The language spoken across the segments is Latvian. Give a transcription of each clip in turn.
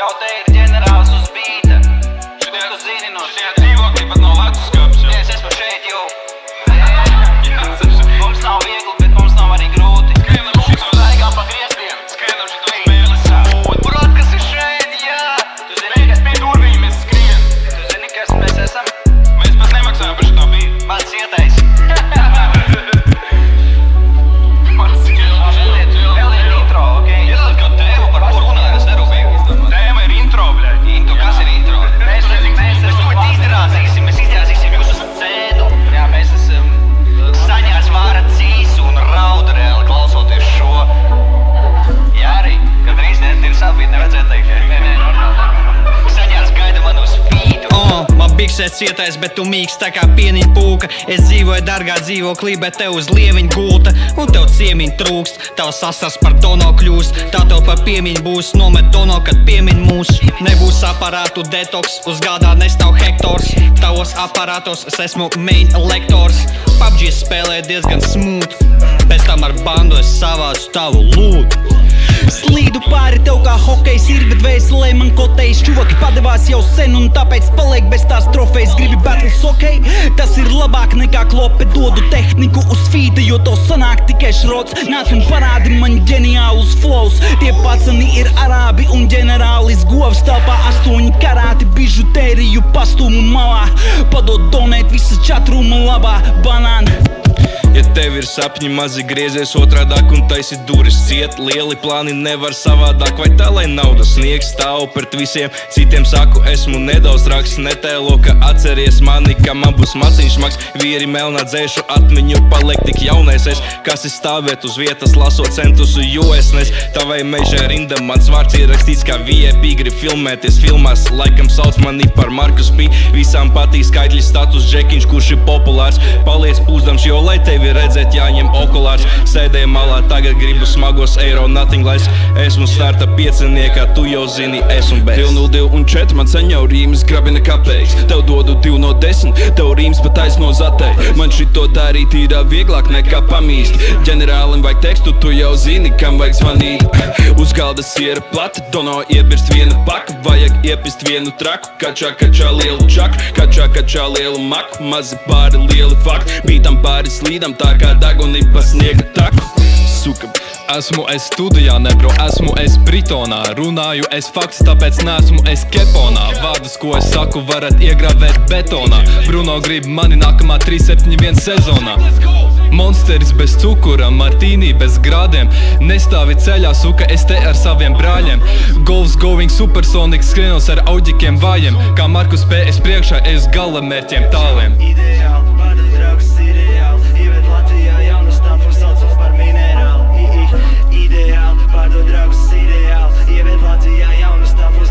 Jau te ir ģenerāls uz bīta. Šitie tu zini no šitie dzīvokļi pat no Latviskapša. Es esmu šeit jau. Mums nav viegli, bet mums nav arī grūti. Skrienam šito staigām pa griestiem. Skrienam šito spēles sāvot. Prot, kas ir šeit, jā. Tu zini, kas pie durvīm mēs skrien. Tu zini, kas mēs esam? Mēs pat nemaksājam par šito bītu. Mans ietais. Es cietais, bet tu mīks tā kā pieniņa pūka. Es dzīvoju dargā dzīvoklī, bet tev uz lieviņa gulta. Un tev ciemiņa trūkst, tavs asars par dono kļūst. Tā tev par piemiņu būs, nomet dono, kad piemiņ mūs. Nebūs aparātu detoks, uz galdā nestāv hektors. Tavos aparātos es esmu main lektors. PUBG spēlē diezgan smooth, pēc tam ar bandu es savācu tavu lūdu. Slīdu pāri tev kā hokejs ir, bet vēselē man kotejs. Čuvaki padevās jau sen un tāpēc paliek bez tās trofejas. Gribi battles, ok? Tas ir labāk nekā klope. Dodu tehniku uz fīta, jo to sanāk tikai šrots. Nāc un parādi man ģeniālus flows. Tie pacani ir arābi un ģenerālis govs. Telpā 8 karāti bižutēriju pastūmu malā. Padod donēt visa čatruma labā banāna. Ja tev ir sapņi mazi, griezies otrādāk un taisi duris ciet. Lieli plāni nevar savādāk, vai tā, lai nauda sniegs stāv pret visiem citiem. Saku, esmu nedaudz raks, netēlo, ka atceries mani, ka man būs maciņš maks. Vīri melnā dzēšu atmiņu, paliek tik jaunais es, kas ir stāvēt uz vietas, lasot centusu, jo es nes. Tavai mežai rinda, mans vārds ir rakstīts kā VIP, grib filmēties filmās, laikam sauc mani par Markus P. Visām patīk skaitļi status džekiņš, kurš ir populārs. Paliec pūzdams, jo lai tevi redzēt jāņem okulārs. Sēdēju malā, tagad gribu smagos eiro nothing less. Esmu starta pieciniekā, tu jau zini, esmu bez. 2, 0, 2 un 4, man sen jau rīmas grabina kapeiks. Tev dodu 2 no 10, tev rīmas pat taisno zatei. Man šito darīt ir vieglāk nekā pamīst. Ģenerālim vajag tekstu, tu jau zini, kam vajag zvanīt. Uz galda siera plata, dono iebirst viena paka. Vajag iepist vienu traku, kačā, kačā lielu čaku. Kačā, kačā lielu maku, mazi pāri lieli fakti. Bītam pāri slīdam, tā kā daguni pa sniega taku. Suka, esmu es studijā, ne bro, esmu es Britonā. Runāju es fakts, tāpēc neesmu es keponā. Vārdus, ko es saku, varat iegravēt betonā. Bruno grib mani nākamā 371 sezonā. Monsteris bez cukura, martīnī bez grādiem. Nestāvi ceļā, suka, es te ar saviem brāļiem. Golfs going supersonic, skrienos ar auģikiem vājiem. Kā Markus P. es priekšā, es gala mērķiem tāliem. Ideāli, vārdu draugs ir reāli. Ieved Latvijā jaunu stāvu, saucos par minerāli. Ideāli, vārdu draugs ir reāli. Ieved Latvijā jaunu stāvu,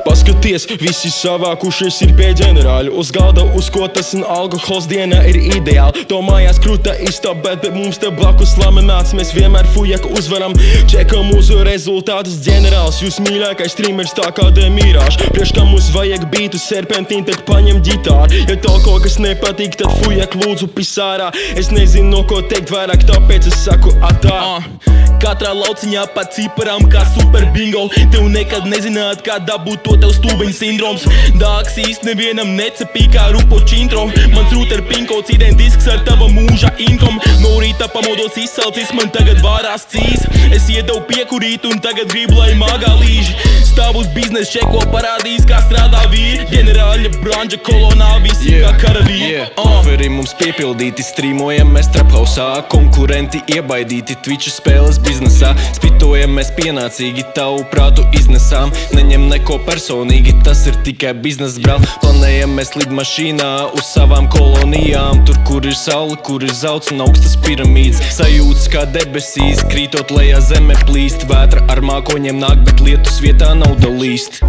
Paskaties, visi savākušies ir pie ģenerāļu. Uz galda uzkotas un alkohols diena ir ideāli. To mājās kruta istaba, bet mums te blakus laminēts. Mēs vienmēr fujaku uzvaram, čekam mūsu rezultātus. Ģenerāls, jūs mīļākais streamers tā kā demīrāš. Priekš kā mums vajag bītu serpentīnu, tad paņem ģitāru. Ja tev kaut kas nepatīk, tad fujak lūdzu pisārā. Es nezinu, no ko teikt vairāk, tāpēc es saku atā. Katrā lauciņā pa ciparām kā super bingo. Tev nekad nezināt, kā dabūt to tev stūbeņu sindroms. Dāks īsti nevienam necepī kā rupoč intro. Mans router pinkods identisks ar tava mūža introm. No rīta pamodos izsalcis, man tagad vārās cīs. Es iedevu piekurīt un tagad gribu, lai māgā līži. Stāv uz biznes čeko, parādīs, kā strādā vīri. Ģenerāļa branža kolonā, visi kā karavīri. Oferi mums piepildīti, streamojam mēs traphausā. Konkurenti iebaidīti, Twitch spēles biznesā. Spitojam mēs pienācīgi, tavu prātu iznesām. Neņem neko personīgi, tas ir tikai biznes, brāl. Planējam mēs lidmašīnā uz savām kolonijām. Tur, kur ir saule, kur ir zelts un augstas piramīdas. Sajūtas kā debesīs, krītot lejā zeme plīst. Vētra ar mākoņiem nāk, bet lietus vietā nauda līst.